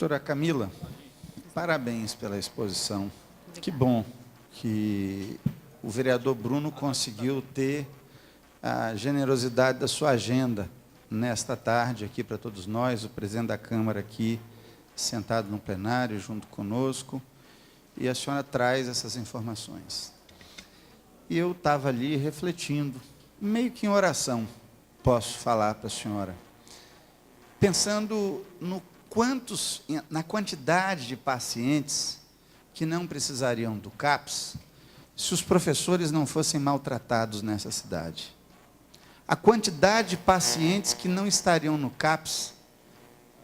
Doutora Camila, parabéns pela exposição. Que bom que o vereador Bruno conseguiu ter a generosidade da sua agenda nesta tarde aqui para todos nós, o presidente da Câmara aqui sentado no plenário junto conosco, e a senhora traz essas informações. E eu estava ali refletindo, meio que em oração, posso falar para a senhora, pensando na quantidade de pacientes que não precisariam do CAPS se os professores não fossem maltratados nessa cidade. A quantidade de pacientes que não estariam no CAPS,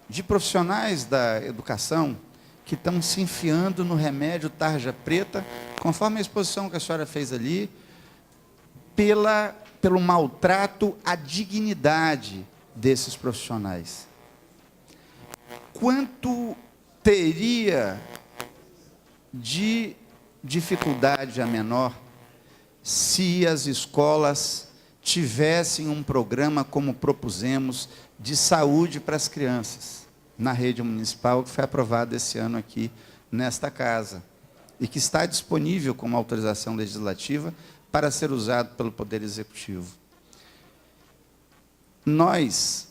de profissionais da educação, que estão se enfiando no remédio tarja preta, conforme a exposição que a senhora fez ali, pelo maltrato à dignidade desses profissionais. Quanto teria de dificuldade a menor se as escolas tivessem um programa como propusemos de saúde para as crianças na rede municipal, que foi aprovado esse ano aqui nesta casa e que está disponível como autorização legislativa para ser usado pelo Poder Executivo. Nós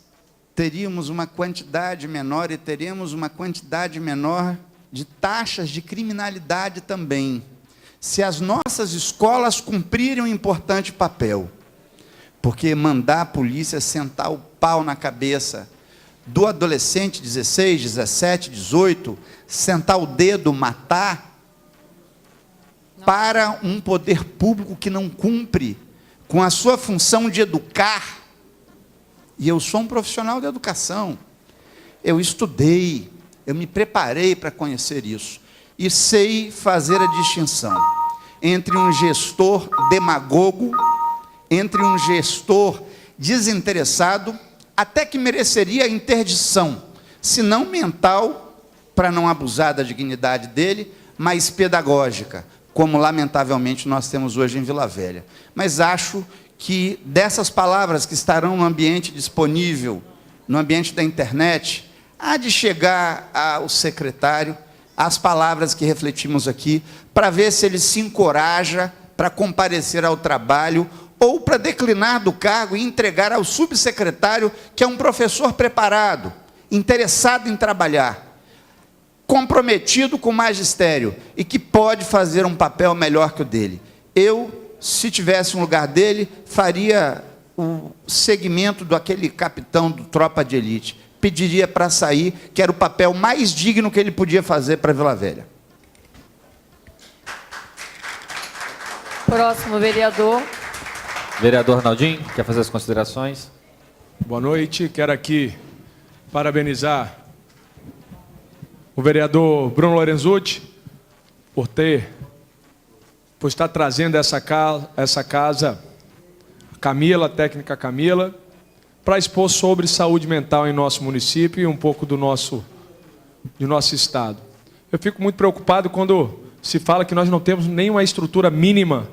teríamos uma quantidade menor e teremos uma quantidade menor de taxas de criminalidade também, se as nossas escolas cumprirem um importante papel. Porque mandar a polícia sentar o pau na cabeça do adolescente, 16, 17, 18, sentar o dedo, matar, para um poder público que não cumpre com a sua função de educar. E eu sou um profissional de educação, eu estudei, eu me preparei para conhecer isso, e sei fazer a distinção entre um gestor demagogo, entre um gestor desinteressado, até que mereceria interdição, se não mental, para não abusar da dignidade dele, mas pedagógica, como lamentavelmente nós temos hoje em Vila Velha. Mas acho que dessas palavras que estarão no ambiente disponível, no ambiente da internet, há de chegar ao secretário as palavras que refletimos aqui, para ver se ele se encoraja para comparecer ao trabalho, ou para declinar do cargo e entregar ao subsecretário, que é um professor preparado, interessado em trabalhar, comprometido com o magistério, e que pode fazer um papel melhor que o dele. Eu, se tivesse um lugar dele, faria o segmento daquele capitão do Tropa de Elite. Pediria para sair, que era o papel mais digno que ele podia fazer para Vila Velha. Próximo vereador. Vereador Arnaldinho, quer fazer as considerações? Boa noite, quero aqui parabenizar o vereador Bruno Lorenzutti por estar trazendo essa casa, Camila, a técnica Camila, para expor sobre saúde mental em nosso município e um pouco do nosso estado. Eu fico muito preocupado quando se fala que nós não temos nenhuma estrutura mínima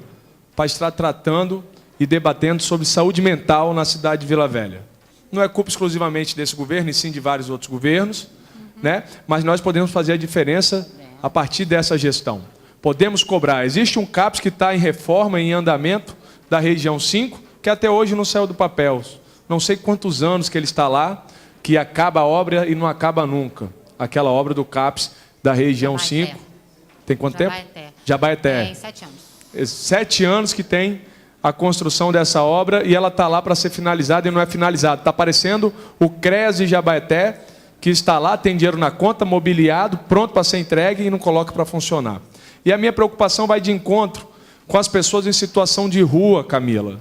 para estar tratando e debatendo sobre saúde mental na cidade de Vila Velha. Não é culpa exclusivamente desse governo, e sim de vários outros governos, né? Mas nós podemos fazer a diferença a partir dessa gestão. Podemos cobrar. Existe um CAPS que está em reforma, em andamento, da região 5, que até hoje não saiu do papel. Não sei quantos anos que ele está lá, que acaba a obra e não acaba nunca. Aquela obra do CAPS da região 5. Tem quanto tempo? Jabaeté. Tem 7 anos. 7 anos que tem a construção dessa obra e ela está lá para ser finalizada e não é finalizada. Está aparecendo o CRES de Jabaeté, que está lá, tem dinheiro na conta, mobiliado, pronto para ser entregue e não coloca para funcionar. E a minha preocupação vai de encontro com as pessoas em situação de rua, Camila.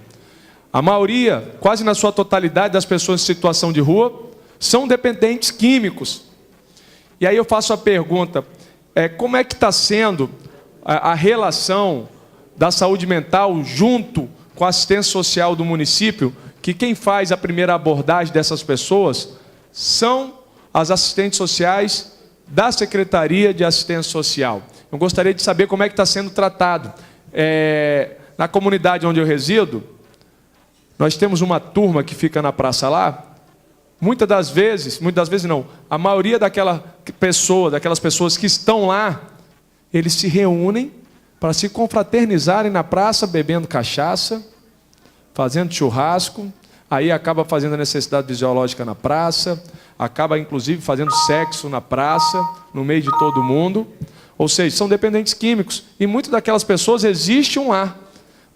A maioria, quase na sua totalidade das pessoas em situação de rua, são dependentes químicos. E aí eu faço a pergunta, como é que está sendo a relação da saúde mental junto com a assistência social do município, que quem faz a primeira abordagem dessas pessoas são as assistentes sociais da Secretaria de Assistência Social. Eu gostaria de saber como é que está sendo tratado. Na comunidade onde eu resido, nós temos uma turma que fica na praça lá, muitas das vezes não, a maioria daquelas pessoas que estão lá, eles se reúnem para se confraternizarem na praça, bebendo cachaça, fazendo churrasco, aí acaba fazendo a necessidade fisiológica na praça, acaba inclusive fazendo sexo na praça, no meio de todo mundo. Ou seja, são dependentes químicos. E muitas daquelas pessoas existe um lá,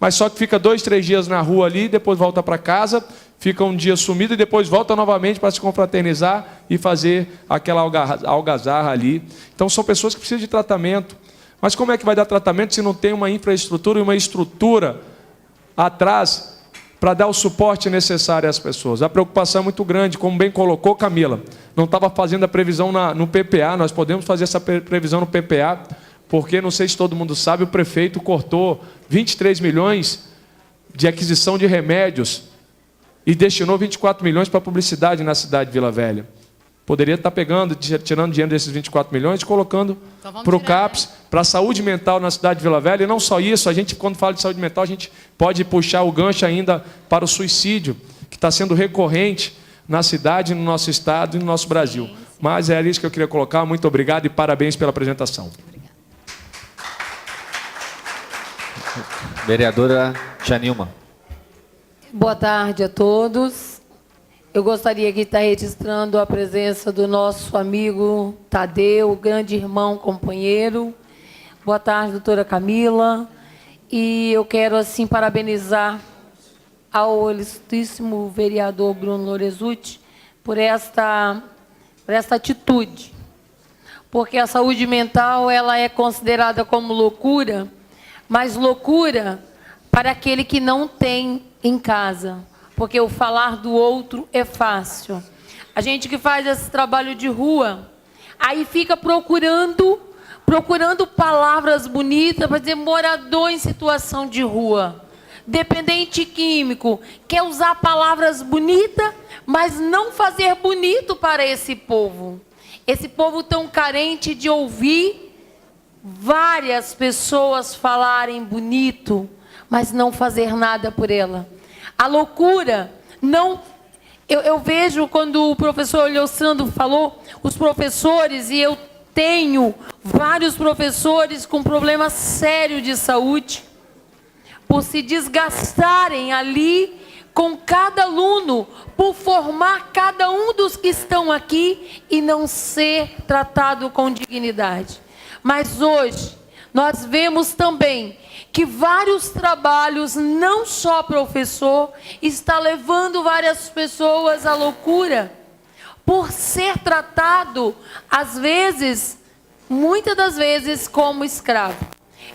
mas só que fica 2, 3 dias na rua ali, depois volta para casa, fica um dia sumido e depois volta novamente para se confraternizar e fazer aquela algazarra ali. Então são pessoas que precisam de tratamento. Mas como é que vai dar tratamento se não tem uma infraestrutura e uma estrutura atrás para dar o suporte necessário às pessoas? A preocupação é muito grande, como bem colocou Camila. Não estava fazendo a previsão no PPA, nós podemos fazer essa previsão no PPA, porque, não sei se todo mundo sabe, o prefeito cortou 23 milhões de aquisição de remédios e destinou 24 milhões para publicidade na cidade de Vila Velha. Poderia estar tirando dinheiro desses 24 milhões e colocando para o CAPS, para a saúde mental na cidade de Vila Velha. E não só isso, a gente, quando fala de saúde mental, a gente pode puxar o gancho ainda para o suicídio, que está sendo recorrente na cidade, no nosso estado e no nosso Brasil. Sim. Mas era isso que eu queria colocar. Muito obrigado e parabéns pela apresentação. Vereadora Janilma. Boa tarde a todos. Eu gostaria de estar registrando a presença do nosso amigo Tadeu, grande irmão, companheiro. Boa tarde, doutora Camila. E eu quero, assim, parabenizar ao ilustríssimo vereador Bruno Lorenzutti por esta atitude. Porque a saúde mental, ela é considerada como loucura, mas loucura para aquele que não tem em casa. Porque o falar do outro é fácil. A gente que faz esse trabalho de rua, aí fica procurando palavras bonitas para dizer morador em situação de rua, dependente químico, quer usar palavras bonitas, mas não fazer bonito para esse povo. Esse povo tão carente de ouvir várias pessoas falarem bonito, mas não fazer nada por ela. A loucura, não... Eu vejo quando o professor Leossandro falou, os professores, e eu tenho vários professores com problemas sérios de saúde, por se desgastarem ali com cada aluno, por formar cada um dos que estão aqui e não ser tratado com dignidade. Mas hoje, nós vemos também que vários trabalhos, não só professor, está levando várias pessoas à loucura, por ser tratado, às vezes, muitas das vezes, como escravo.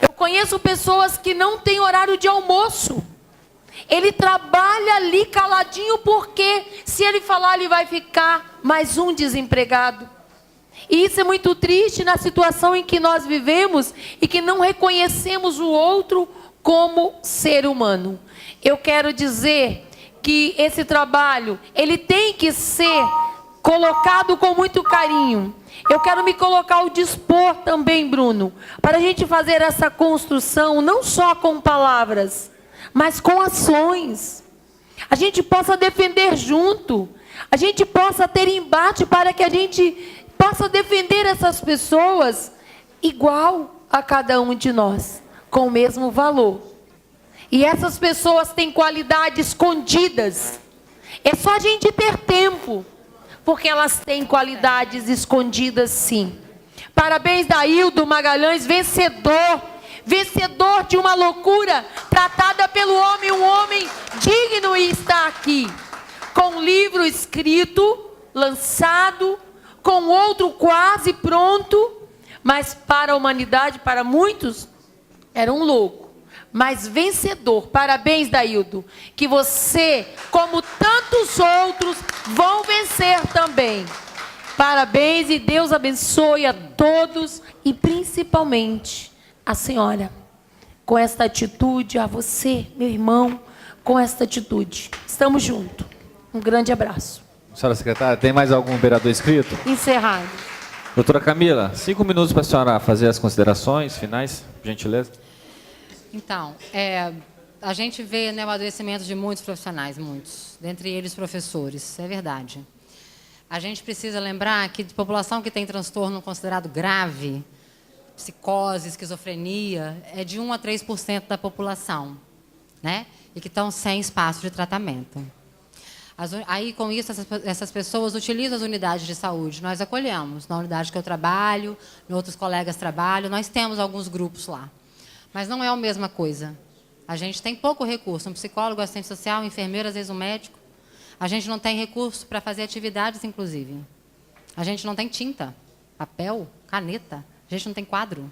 Eu conheço pessoas que não têm horário de almoço. Ele trabalha ali caladinho, porque se ele falar, ele vai ficar mais um desempregado. E isso é muito triste na situação em que nós vivemos e que não reconhecemos o outro como ser humano. Eu quero dizer que esse trabalho, ele tem que ser colocado com muito carinho. Eu quero me colocar ao dispor também, Bruno, para a gente fazer essa construção, não só com palavras, mas com ações. A gente possa defender junto, a gente possa ter embate para que a gente possa defender essas pessoas igual a cada um de nós, com o mesmo valor. E essas pessoas têm qualidades escondidas. É só a gente ter tempo, porque elas têm qualidades escondidas, sim. Parabéns, Daildo Magalhães, vencedor de uma loucura tratada pelo homem, um homem digno, e está aqui, com um livro escrito, lançado, com outro quase pronto, mas para a humanidade, para muitos, era um louco, mas vencedor. Parabéns, Daildo, que você, como tantos outros, vão vencer também. Parabéns e Deus abençoe a todos e principalmente a senhora, com esta atitude, a você, meu irmão, com esta atitude. Estamos juntos. Um grande abraço. Senhora secretária, tem mais algum vereador inscrito? Encerrado. Doutora Camila, 5 minutos para a senhora fazer as considerações finais, por gentileza. Então, a gente vê, né, o adoecimento de muitos profissionais, muitos, dentre eles professores, é verdade. a gente precisa lembrar que a população que tem transtorno considerado grave, psicose, esquizofrenia, é de 1 a 3% da população, né? E que estão sem espaço de tratamento. Aí, com isso, essas pessoas utilizam as unidades de saúde. Nós acolhemos. Na unidade que eu trabalho, outros colegas trabalham, nós temos alguns grupos lá. Mas não é a mesma coisa. A gente tem pouco recurso. Um psicólogo, assistente social, um enfermeiro, às vezes um médico. A gente não tem recurso para fazer atividades, inclusive. A gente não tem tinta, papel, caneta. A gente não tem quadro.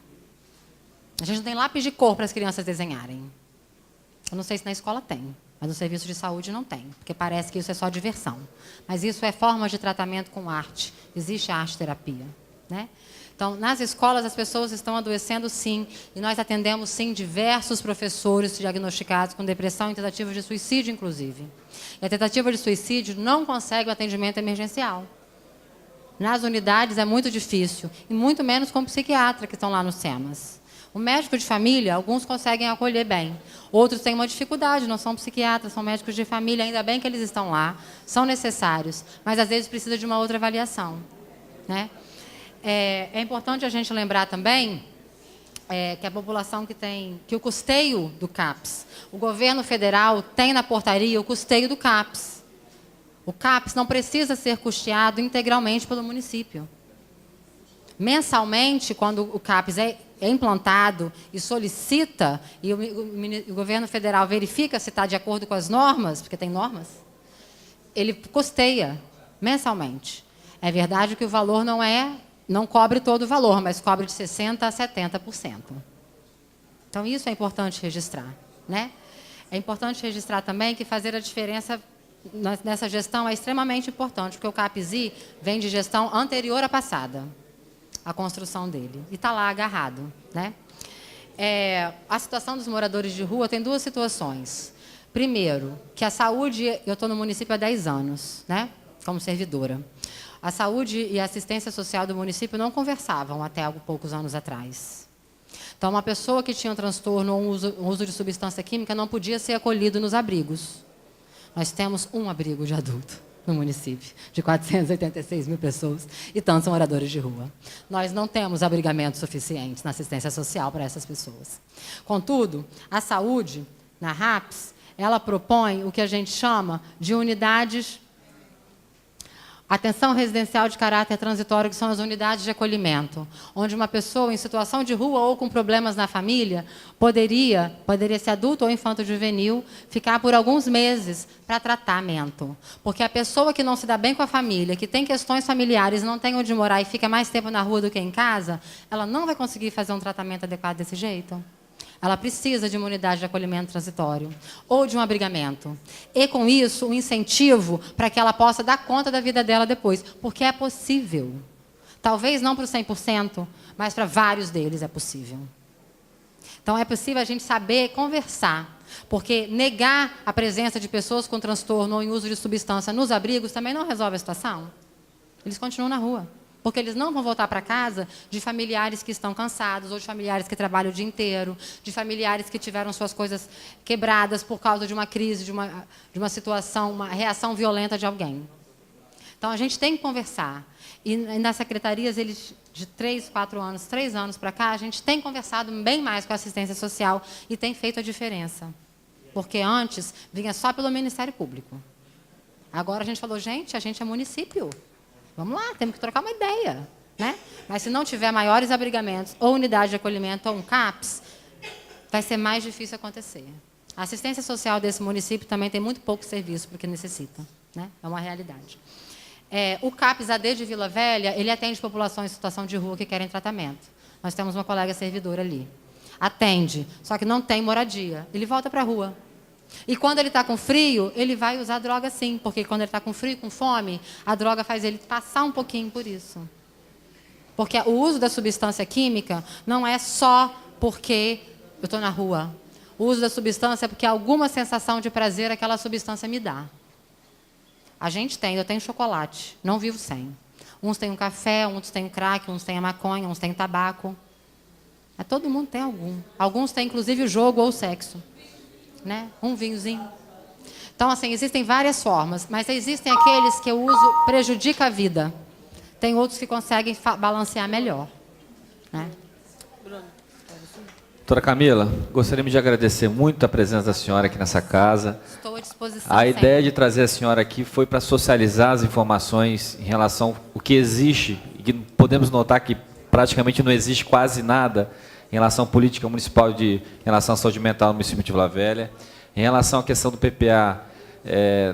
A gente não tem lápis de cor para as crianças desenharem. Eu não sei se na escola tem, mas no serviço de saúde não tem, porque parece que isso é só diversão. Mas isso é forma de tratamento com arte. Existe a arte-terapia, né? Então, nas escolas, as pessoas estão adoecendo, sim, e nós atendemos, sim, diversos professores diagnosticados com depressão e tentativa de suicídio, inclusive. E a tentativa de suicídio não consegue o atendimento emergencial. Nas unidades é muito difícil, e muito menos com o psiquiatra que estão lá nos SEMAS. O médico de família, alguns conseguem acolher bem. Outros têm uma dificuldade, não são psiquiatras, são médicos de família, ainda bem que eles estão lá, são necessários, mas às vezes precisa de uma outra avaliação, né? É importante a gente lembrar também que a população que o custeio do CAPS, o governo federal tem na portaria o custeio do CAPS. O CAPS não precisa ser custeado integralmente pelo município. Mensalmente, quando o CAPS é implantado e solicita, e o governo federal verifica se está de acordo com as normas, porque tem normas, ele custeia mensalmente. É verdade que o valor não cobre todo o valor, mas cobre de 60% a 70%. Então, isso é importante registrar, né? É importante registrar também que fazer a diferença nessa gestão é extremamente importante, porque o CAPS-I vem de gestão anterior à passada, a construção dele, e está lá agarrado, né? A situação dos moradores de rua tem duas situações. Primeiro, que a saúde, eu estou no município há 10 anos, né, como servidora. A saúde e a assistência social do município não conversavam até poucos anos atrás. Então, uma pessoa que tinha um transtorno ou um uso de substância química não podia ser acolhido nos abrigos. Nós temos um abrigo de adulto no município, de 486 mil pessoas, e tantos moradores de rua. Nós não temos abrigamentos suficientes na assistência social para essas pessoas. Contudo, a saúde, na RAPS, ela propõe o que a gente chama de unidades, atenção residencial de caráter transitório, que são as unidades de acolhimento, onde uma pessoa em situação de rua ou com problemas na família poderia ser adulto ou infanto-juvenil, ficar por alguns meses para tratamento. Porque a pessoa que não se dá bem com a família, que tem questões familiares, não tem onde morar e fica mais tempo na rua do que em casa, ela não vai conseguir fazer um tratamento adequado desse jeito. Ela precisa de uma unidade de acolhimento transitório ou de um abrigamento. E, com isso, um incentivo para que ela possa dar conta da vida dela depois. Porque é possível. Talvez não para os 100%, mas para vários deles é possível. Então, é possível a gente saber conversar. Porque negar a presença de pessoas com transtorno ou em uso de substância nos abrigos também não resolve a situação. Eles continuam na rua. Porque eles não vão voltar para casa de familiares que estão cansados, ou de familiares que trabalham o dia inteiro, de familiares que tiveram suas coisas quebradas por causa de uma crise, de uma situação, uma reação violenta de alguém. Então, a gente tem que conversar. E nas secretarias, de 3 anos para cá, a gente tem conversado bem mais com a assistência social e tem feito a diferença. Porque antes vinha só pelo Ministério Público. Agora a gente falou, gente, a gente é município. Vamos lá, temos que trocar uma ideia, né? Mas se não tiver maiores abrigamentos, ou unidade de acolhimento, ou um CAPS, vai ser mais difícil acontecer. A assistência social desse município também tem muito pouco serviço, porque necessita, né? É uma realidade. O CAPS AD de Vila Velha, ele atende populações em situação de rua que querem tratamento. Nós temos uma colega servidora ali. Atende, só que não tem moradia. Ele volta para a rua. E quando ele está com frio, ele vai usar droga sim, porque quando ele está com frio e com fome, a droga faz ele passar um pouquinho por isso. Porque o uso da substância química não é só porque eu estou na rua. O uso da substância é porque alguma sensação de prazer aquela substância me dá. A gente tem, eu tenho chocolate, não vivo sem. Uns têm um café, outros têm crack, uns têm a maconha, uns têm tabaco. Todo mundo tem algum. Alguns têm, inclusive, o jogo ou o sexo. Né? Um vinhozinho. Então, assim, existem várias formas, mas existem aqueles que o uso prejudica a vida. Tem outros que conseguem balancear melhor, né? Doutora Camila, gostaríamos de agradecer muito a presença da senhora aqui nessa casa. Estou à disposição. A sempre. ideia de trazer a senhora aqui foi para socializar as informações em relação ao que existe, e que podemos notar que praticamente não existe quase nada em relação à política municipal em relação à saúde mental no município de Vila Velha. Em relação à questão do PPA,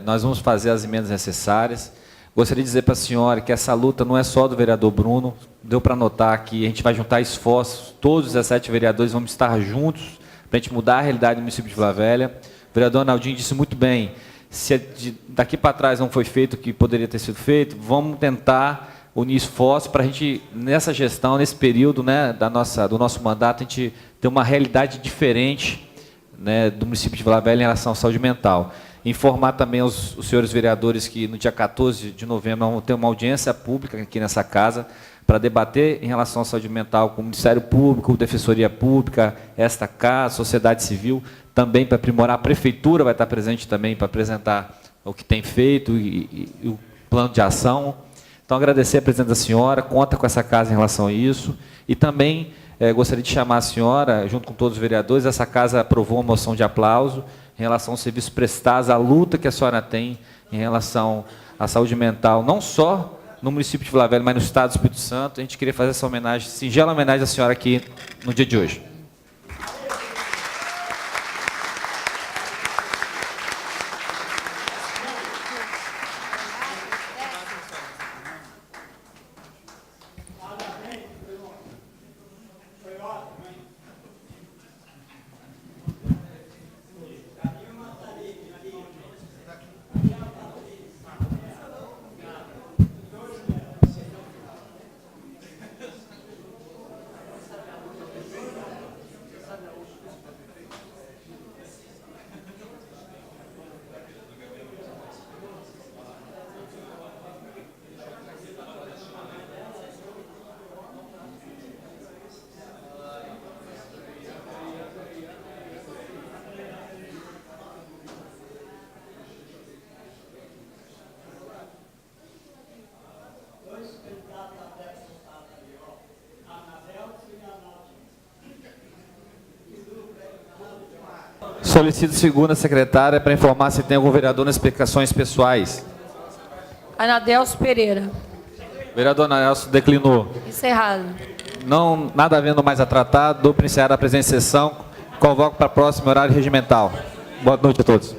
nós vamos fazer as emendas necessárias. Gostaria de dizer para a senhora que essa luta não é só do vereador Bruno, deu para notar que a gente vai juntar esforços, todos os 17 vereadores vamos estar juntos para a gente mudar a realidade do município de Vila Velha. O vereador Arnaldinho disse muito bem, se daqui para trás não foi feito o que poderia ter sido feito, vamos tentar unir esforços para a gente, nessa gestão, nesse período, né, do nosso mandato, a gente ter uma realidade diferente, né, do município de Vila Velha em relação à saúde mental. Informar também os senhores vereadores que no dia 14 de novembro vamos ter uma audiência pública aqui nessa casa para debater em relação à saúde mental com o Ministério Público, Defensoria Pública, esta casa, sociedade civil, também para aprimorar. A Prefeitura vai estar presente também para apresentar o que tem feito e o plano de ação. Então, agradecer a presença da senhora, conta com essa casa em relação a isso. E também gostaria de chamar a senhora, junto com todos os vereadores, essa casa aprovou uma moção de aplauso em relação aos serviços prestados, a luta que a senhora tem em relação à saúde mental, não só no município de Vila Velha, mas no estado do Espírito Santo. A gente queria fazer essa homenagem, singela homenagem à senhora aqui no dia de hoje. Solicito segunda secretária para informar se tem algum vereador nas explicações pessoais. Anadelso Pereira. Vereador Anadelso declinou. Encerrado. Não, nada havendo mais a tratar, dou para iniciar a presente sessão. Convoco para o próximo horário regimental. Boa noite a todos.